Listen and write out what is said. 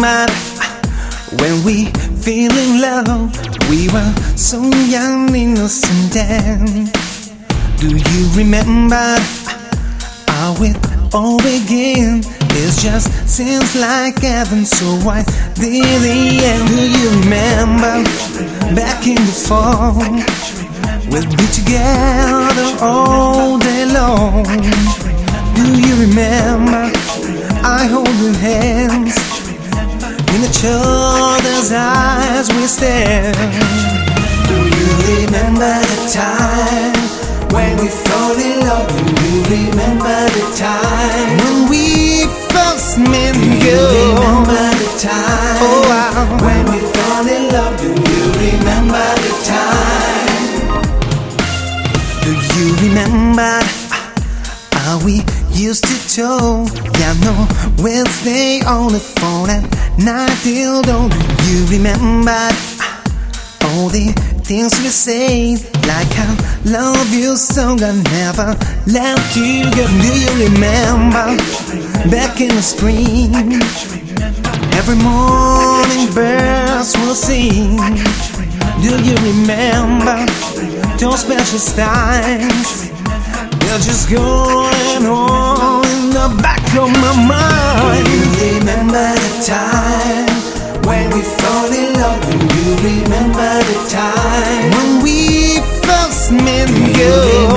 remember when we fell in love? We were so young, innocent then. Do you remember how it all began? It just seems like heaven, so why did the end? Do you remember back in the fall? We'll be together all day long. Do you remember I hold your hands, in each other's eyes we stare? Do you remember the time when we fell in love? Do you remember the time when we first met? Do you remember the time when we fell in love? Do you remember the time? Do you remember how we used to talk? Yeah, no, we'll stay on the phone at night till dawn. Do you remember all the things we say? Like I love you so, I never let you go. Do you remember back in the spring? Every morning birds will sing. Do you remember those special times? They're just going on in the back of my mind. Do you remember the time when we fell in love? Do you remember the time when we first met? Do you